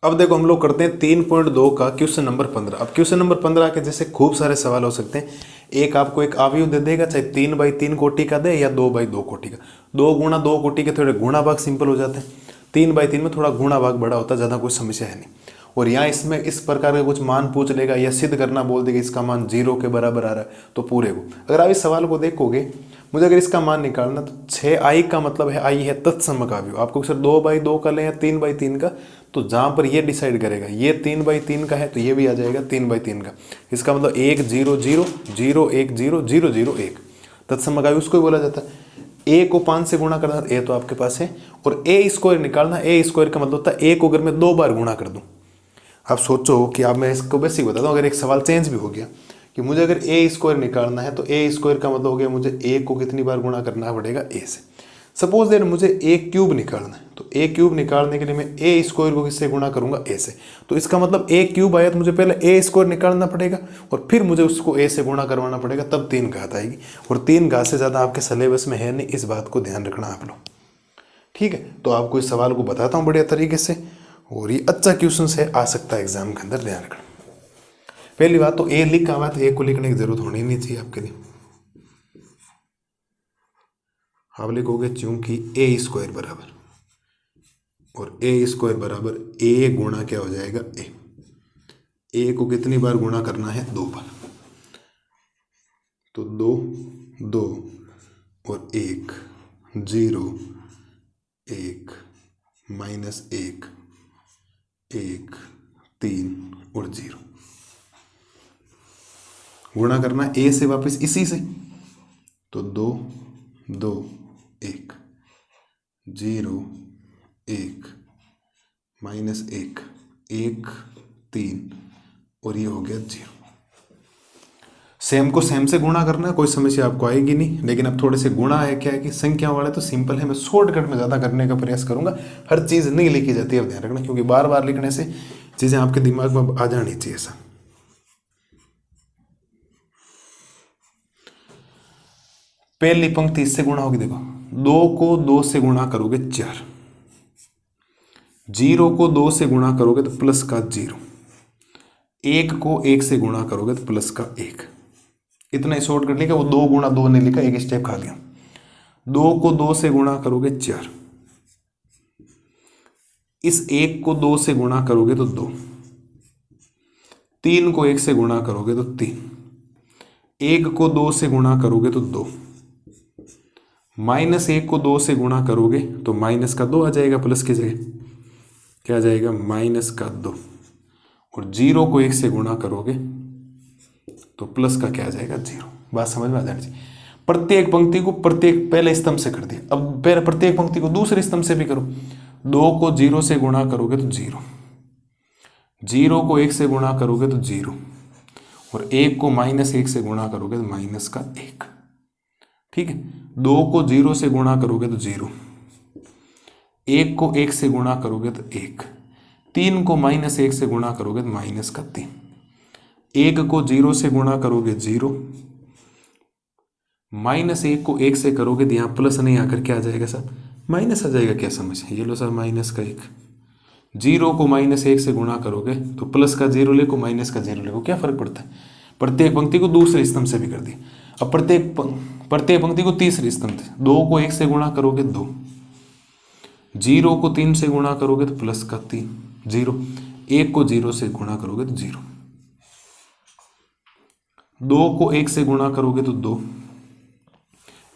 अब देखो हम लोग करते हैं 3.2 का क्वेश्चन नंबर 15। अब क्वेश्चन नंबर 15 के जैसे खूब सारे सवाल हो सकते हैं। एक आपको एक अवयव दे देगा, चाहे 3/3 कोटि का दे या 2/2 कोटि का। 2 × 2 कोटि के थोड़े गुणा भाग सिंपल हो जाते हैं, 3/3 में थोड़ा गुणा भाग बड़ा होता है, ज़्यादा कोई समस्या है नहीं। और यहाँ इसमें इस प्रकार का कुछ मान पूछ लेगा या सिद्ध करना बोल देगा इसका मान 0 के बराबर आ रहा है, तो पूरे को अगर आप इस सवाल को देखोगे, मुझे अगर इसका मान निकालना तो 6i का मतलब है i है तत्समक अवयव। आपको सर 2/2 का लें या 3/3 का, तो जहाँ पर ये डिसाइड करेगा ये 3/3 का है तो ये भी आ जाएगा 3/3 का। इसका मतलब 1 0 0 0 1 0 0 0 1 तत्समक अवयव उसको ही बोला जाता है। a को 5 से गुणा करना, a तो आपके पास है, और a स्क्वायर निकालना, a स्क्वायर का मतलब होता है a को अगर मैं 2 बार गुणा कर दूं। आप सोचो कि आप, मैं इसको बेसिक बताता हूँ, अगर एक सवाल चेंज भी हो गया कि मुझे अगर a स्क्वायर निकालना है तो a स्क्वायर का मतलब हो गया मुझे a को कितनी बार गुणा करना पड़ेगा a से। सपोज दैट मुझे a क्यूब निकालना है तो a क्यूब निकालने के लिए मैं a स्क्वायर को किससे गुणा करूंगा, a से। तो इसका मतलब a क्यूब आया तो मुझे पहले a स्क्वायर निकालना पड़ेगा और फिर मुझे उसको a से गुणा करवाना पड़ेगा, तब 3 घात आएगी। और 3 घात से ज़्यादा आपके सिलेबस में है नहीं, इस बात को ध्यान रखना आप लोग, ठीक है। तो आपको इस सवाल को बताता हूँ बढ़िया तरीके से, और ये अच्छा क्वेश्चन है, आ सकता है एग्जाम के अंदर, ध्यान रखना। पहली बात तो a लिखा हुआ है तो a को लिखने की जरूरत होनी नहीं चाहिए आपके लिए। आप लिखोगे चूंकि a स्क्वायर बराबर, और a स्क्वायर बराबर a गुणा क्या हो जाएगा a को कितनी बार गुणा करना है, 2 बार। तो 2 2 और 1 0 1 -1 1 3 और 0 गुणा करना है a से वापस इसी से, तो 2 2 1 0 1 -1 1 3 और ये हो गया 0। सेम को सेम से गुणा करना है, कोई समस्या आपको आएगी नहीं। लेकिन अब थोड़े से गुणा है, क्या है कि संख्या वाले तो सिंपल है, मैं शॉर्टकट में ज़्यादा करने का प्रयास करूंगा। हर चीज़ नहीं लिखी जाती है, ध्यान रखना, क्योंकि बार बार लिखने से चीज़ें आपके दिमाग में आ जानी चाहिए। ऐसा पहली पंक्ति इससे गुणा होगी, देखो 2 को 2 से गुणा करोगे 4, 0 को 2 से गुणा करोगे तो प्लस का 0, 1 को 1 से गुणा करोगे तो प्लस का 1। इतना ही शॉर्टकट लिखा, वो 2 × 2 नहीं लिखा, एक स्टेप खा गया। 2 को 2 से गुणा करोगे 4, इस 1 को 2 से गुणा करोगे तो 2, 3 को 1 से गुणा करोगे तो 3, 1 को 2 से गुणा करोगे तो 2, -1 को 2 से गुणा करोगे तो माइनस का 2 आ जाएगा, प्लस की जगह क्या आ जाएगा, -2, और 0 को 1 से गुणा करोगे तो प्लस का क्या आ जाएगा, 0। बात समझ में आ जानी चाहिए। प्रत्येक पंक्ति को प्रत्येक पहले स्तंभ से कर दिया, अब पहले प्रत्येक पंक्ति को दूसरे स्तंभ से भी करो। 2 को 0 से गुणा करोगे तो 0, 0 को 1 से गुणा करोगे तो 0, और 1 को -1 से गुणा करोगे तो माइनस का 1, ठीक है। 2 को 0 से गुणा करोगे तो 0, 1 को 1 से गुणा करोगे तो 1, 3 को -1 से गुणा करोगे तो माइनस का 3, 1 को 0 से गुणा करोगे 0, -1 को 1 से करोगे तो यहाँ प्लस नहीं आकर क्या आ जाएगा सर, माइनस आ जाएगा। क्या समझ, ये लो सर माइनस का 1, 0 को -1 से गुणा करोगे तो प्लस का 0 लिखो, माइनस का 0 लिखो, क्या फर्क पड़ता है। प्रत्येक पंक्ति को दूसरे स्तंभ से भी कर दिया। अब प्रत्येक पंक्ति को तीसरे स्तंभ से, 2 को 1 से गुणा करोगे 2, 0 को 3 से गुणा करोगे तो प्लस का 3 0, 1 को 0 से गुणा करोगे तो 0, 2 को 1 से गुणा करोगे तो 2,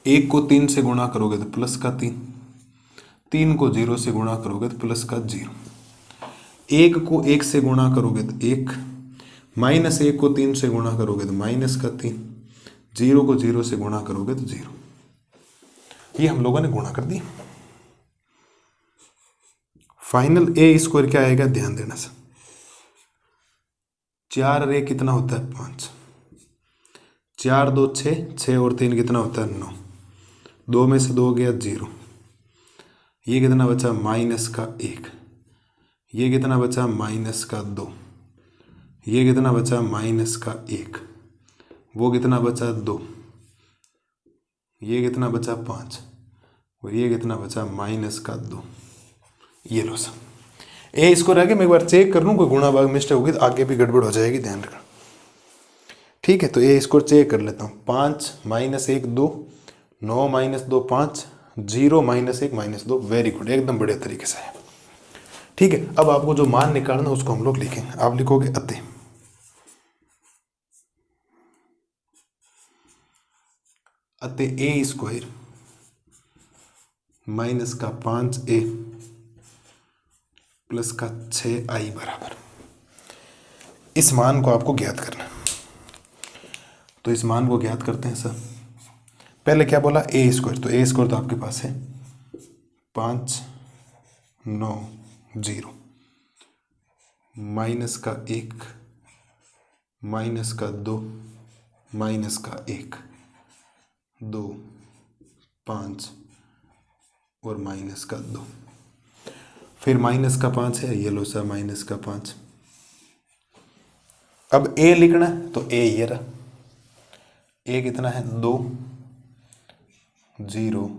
1 को 3 से गुणा करोगे तो प्लस का 3, 3 को 0 से गुणा करोगे तो प्लस का 0, 1 को 1 से गुणा करोगे तो 1, -1 को 3 से गुणा करोगे तो माइनस का 3, 0 को 0 से गुणा करोगे तो 0। ये हम लोगों ने गुणा कर दिया। फाइनल a स्क्वायर क्या आएगा, ध्यान देना सर। 4 रे कितना होता है, 5, 4 2 6, 6 और 3 कितना होता है, 9, 2 में से 2 गया 0, ये कितना बचा, माइनस का 1, ये कितना बचा, माइनस का 2, ये कितना बचा, माइनस का 1, वो कितना बचा, 2, ये कितना बचा, 5, और ये कितना बचा, -2। ये लो सर, ए स्क्वायर आगे मैं एक बार चेक कर लूँ, कोई गुणा भाग मिस्टेक होगी तो आगे भी गड़बड़ हो जाएगी, ध्यान रखना। ठीक है, तो ए स्क्वायर चेक कर लेता हूँ। 5 - 1 2, 9 - 2 5, 0 - 1 -2। वेरी गुड, एकदम बढ़िया तरीके से है। ठीक है, अब आपको जो मान निकालना उसको हम लोग लिखेंगे। आप लिखोगे अतः ए स्क्वायर माइनस का 5a प्लस का 6i बराबर, इस मान को आपको ज्ञात करना है। तो इस मान को ज्ञात करते हैं सर। पहले क्या बोला, ए स्क्वायर, तो ए स्क्वायर तो आपके पास है 5 9 0 माइनस का 1 माइनस का 2 माइनस का 1 2 5 और माइनस का 2, फिर माइनस का 5 है, ये लो सर माइनस का 5। अब ए लिखना है तो ए ये रहा, ए कितना है 2 0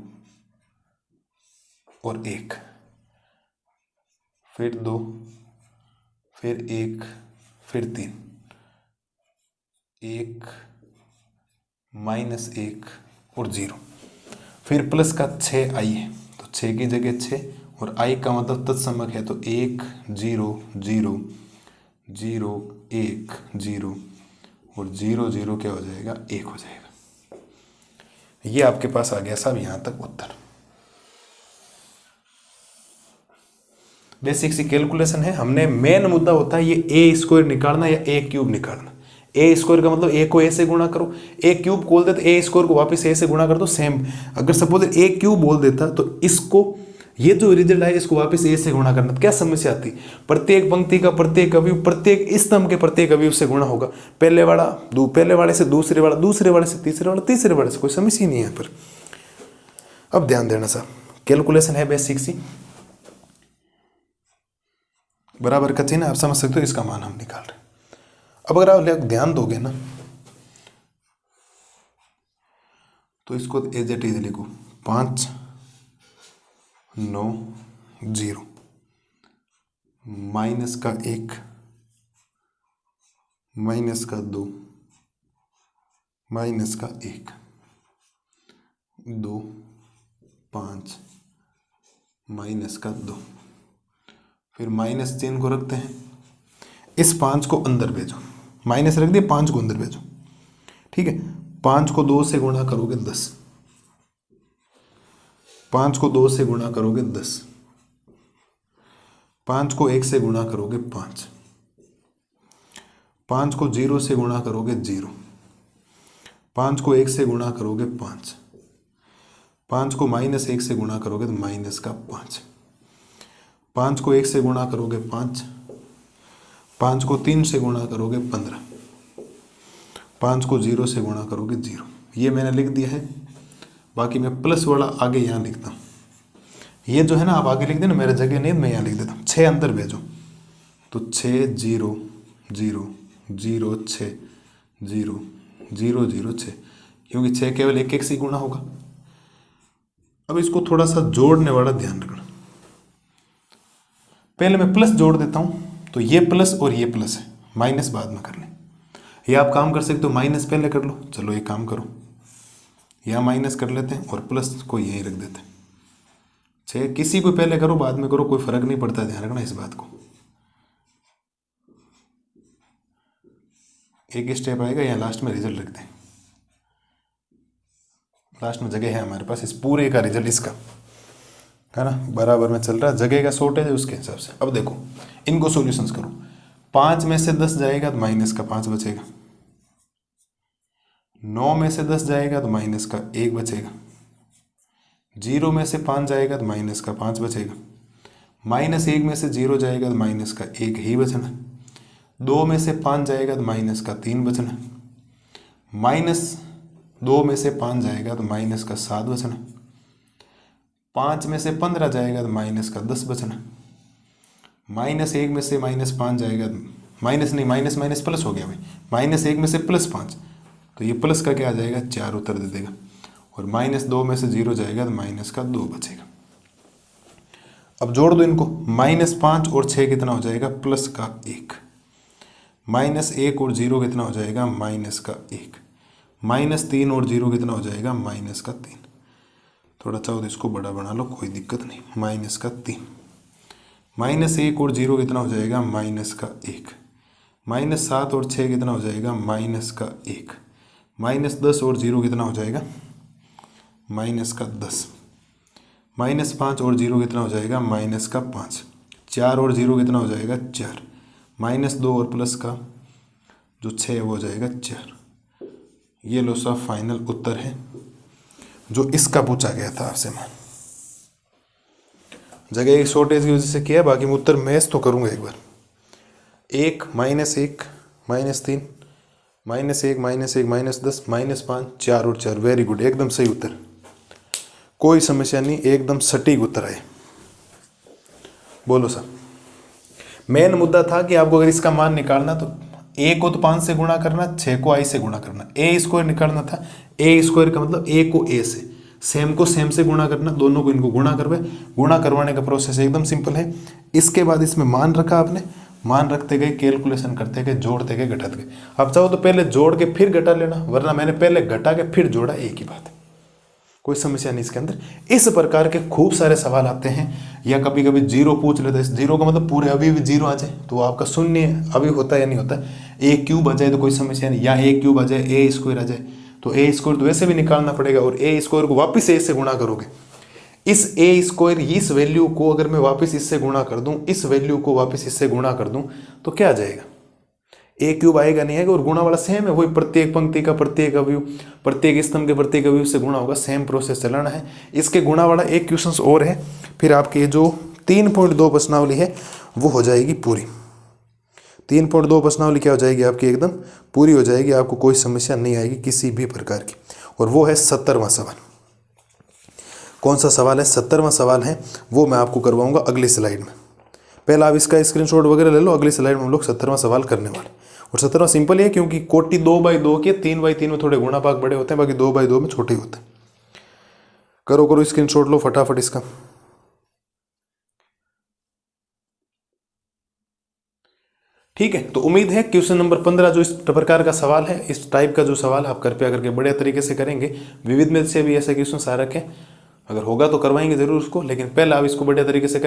और 1, फिर 2 फिर 1 फिर 3, 1 -1 और 0, फिर प्लस का 6i है, तो 6 की जगह 6 और i का मतलब तत्समक है, तो 1 0 0 0 1 0 और 0 0 क्या हो जाएगा, 1 हो जाएगा। ये आपके पास आ गया साहब यहाँ तक उत्तर। बेसिक सी कैलकुलेशन है। हमने मेन मुद्दा होता है ये ए स्क्वायर निकालना या ए क्यूब निकालना। ए स्क्वायर का मतलब ए को ए से गुणा करो, ए क्यूब बोल दे तो ए स्क्वायर को वापस ए से गुणा कर दो, सेम। अगर सपोज ए क्यूब बोल देता तो इसको, ये जो रिजल्ट है इसको वापस ए से गुणा करना, तो क्या समस्या आती, प्रत्येक पंक्ति का प्रत्येक अवयव प्रत्येक स्तंभ के प्रत्येक अवयव से गुणा होगा, पहले वाले से दूसरे वाला, दूसरे वाले से तीसरे वाला, तीसरे वाले से, कोई समस्या नहीं है यहाँ पर। अब ध्यान देना साहब, कैलकुलेशन है बेसिक सी, बराबर का चिन्ह आप समझ सकते हो, इसका मान हम निकाल रहे हैं। अब अगर आप ध्यान दोगे ना तो इसको एज इट इज लिखो 5 9 0 माइनस का 1 माइनस का 2 माइनस का 1 2 5 माइनस का 2, फिर माइनस चिन्ह को रखते हैं, इस 5 को अंदर भेजो, माइनस रख दिया, 5 को अंदर भेजो। ठीक है, 5 को 2 से गुणा करोगे 10, 5 को 2 से गुणा करोगे 10, 5 को 1 से गुणा करोगे 5, 5 को 0 से गुणा करोगे 0, 5 को 1 से गुणा करोगे 5, 5 को -1 से गुणा करोगे तो माइनस का 5, 5 को 1 से गुणा करोगे 5, 5 को 3 से गुणा करोगे 15, 5 को 0 से गुणा करोगे 0। ये मैंने लिख दिया है, बाकी मैं प्लस वाला आगे यहाँ लिखता हूँ। ये जो है ना आप आगे लिख देना, मेरे जगह नहीं, मैं यहाँ लिख देता हूँ। 6 अंदर भेजो तो 6 0 0 0 6 0 0 0 6, क्योंकि 6 केवल एक से गुणा होगा। अब इसको थोड़ा सा जोड़ने वाला ध्यान रखना, पहले मैं प्लस जोड़ देता हूँ, तो ये प्लस और ये प्लस है, माइनस बाद में कर लें। ये आप काम कर सकते हो, माइनस पहले कर लो। चलो ये काम करो, यहाँ माइनस कर लेते हैं और प्लस को यहीं रख देते हैं। 6 किसी को पहले करो बाद में करो, कोई फर्क नहीं पड़ता, ध्यान रखना इस बात को। एक स्टेप आएगा, यहाँ लास्ट में रिजल्ट रखते हैं, लास्ट में जगह है हमारे पास इस पूरे का रिजल्ट इसका है ना, बराबर में चल रहा है, जगह का शॉर्टेज है उसके हिसाब से। अब देखो इनको सॉल्यूशंस करो, 5 में से 10 जाएगा तो माइनस का 5 बचेगा, 9 में से 10 जाएगा तो माइनस का 1 बचेगा, 0 में से 5 जाएगा तो माइनस का 5 बचेगा, -1 में से 0 जाएगा तो माइनस का 1 ही बचना, 2 में से 5 जाएगा तो माइनस का 3 बचना, -2 में से 5 जाएगा तो माइनस का 7 बचना, 5 में से 15 जाएगा तो माइनस का 10 बचना, -1 में से -5 जाएगा तो माइनस नहीं, माइनस माइनस प्लस हो गया भाई, -1 में से +5 तो ये प्लस का क्या आ जाएगा 4 उत्तर दे देगा, और -2 में से 0 जाएगा तो माइनस का 2 बचेगा। अब जोड़ दो इनको, -5 और 6 कितना हो जाएगा, +1। -1 और 0 कितना हो जाएगा, -1। -3 और 0 कितना हो जाएगा, -3। थोड़ा चाहो तो इसको बड़ा बना लो, कोई दिक्कत नहीं, -3। -1 और 0 कितना हो जाएगा, -1। -7 और 6 कितना हो जाएगा, -1। -10 और 0 कितना हो जाएगा, -10। -5 और 0 कितना हो जाएगा, -5। 4 और 0 कितना हो जाएगा, 4। -2 और प्लस का जो 6 वो हो जाएगा 4। ये लो सा फाइनल उत्तर है जो इसका पूछा गया था आपसे। मान जगह की शॉर्टेज की वजह से किया, बाकी मैं उत्तर मैच तो करूँगा एक बार। 1 -1 -3 -1 -1 -10 -5 4 और 4। वेरी गुड, एकदम सही उत्तर, कोई समस्या नहीं, एकदम सटीक उत्तर आए। बोलो सर। मेन मुद्दा था कि आपको अगर इसका मान निकालना तो a को तो 5 से गुणा करना, 6 को i से गुणा करना, a स्क्वायर निकालना था। a स्क्वायर का मतलब a को a से, सेम को सेम से गुणा करना, दोनों को इनको गुणा करवे। गुणा करवाने का प्रोसेस एकदम सिंपल है। इसके बाद इसमें मान रखा आपने, मान रखते गए, कैलकुलेशन करते गए, जोड़ते गए, घटाते गए। आप चाहो तो पहले जोड़ के फिर घटा लेना, वरना मैंने पहले घटा के फिर जोड़ा, एक ही बात है, कोई समस्या नहीं इसके अंदर। इस प्रकार के खूब सारे सवाल आते हैं, या कभी कभी जीरो पूछ लेते हैं। जीरो का मतलब पूरे अभी भी जीरो आ जाए तो आपका शून्य अभी होता है या नहीं होता। ए क्यूब आ जाए तो कोई समस्या नहीं, या ए क्यूब आ जाए, ए स्क्वायर आ जाए तो ए स्क्वायर तो वैसे भी निकालना पड़ेगा, और ए स्क्वायर को वापस ए से गुणा करोगे। इस ए स्क्वायर, इस वैल्यू को अगर मैं वापस इससे गुणा कर दूं, इस वैल्यू को वापस इससे गुणा कर दूं तो क्या आ जाएगा, ए क्यूब आएगा नहीं आएगा। और गुणा वाला सेम है, वही प्रत्येक पंक्ति का प्रत्येक अवयव, प्रत्येक स्तंभ के प्रत्येक अवयव से गुणा होगा, सेम प्रोसेस चलाना है। इसके गुणा वाला एक क्वेश्चन और है, फिर आपकी जो 3.2 प्रश्नावली है वो हो जाएगी पूरी। 3.2 प्रश्नावली क्या हो जाएगी आपकी, एकदम पूरी हो जाएगी, आपको कोई समस्या नहीं आएगी किसी भी प्रकार की। और वो है 70वां सवाल। कौन सा सवाल है, 70वां सवाल है, वो मैं आपको करवाऊंगा अगली स्लाइड में। पहले आप इसका स्क्रीनशॉट वगैरह ले लो, अगली स्लाइड में हम लोग 70वां सवाल करने वाले। और 70वां सिंपल है, क्योंकि कोटि 2/2 के 3/3 में थोड़े गुणा भाग बड़े होते हैं, बाकी 2/2 में छोटे होते हैं। करो स्क्रीनशॉट लो फटाफट इसका। ठीक है, तो उम्मीद है क्वेश्चन नंबर 15 जो इस प्रकार का सवाल है, इस टाइप का जो सवाल आप कृपया करके बढ़िया तरीके से करेंगे। विविध में से भी ऐसे क्वेश्चन आ रखे, अगर होगा तो करवाएंगे जरूर उसको, लेकिन पहले आप इसको बढ़िया तरीके से करें।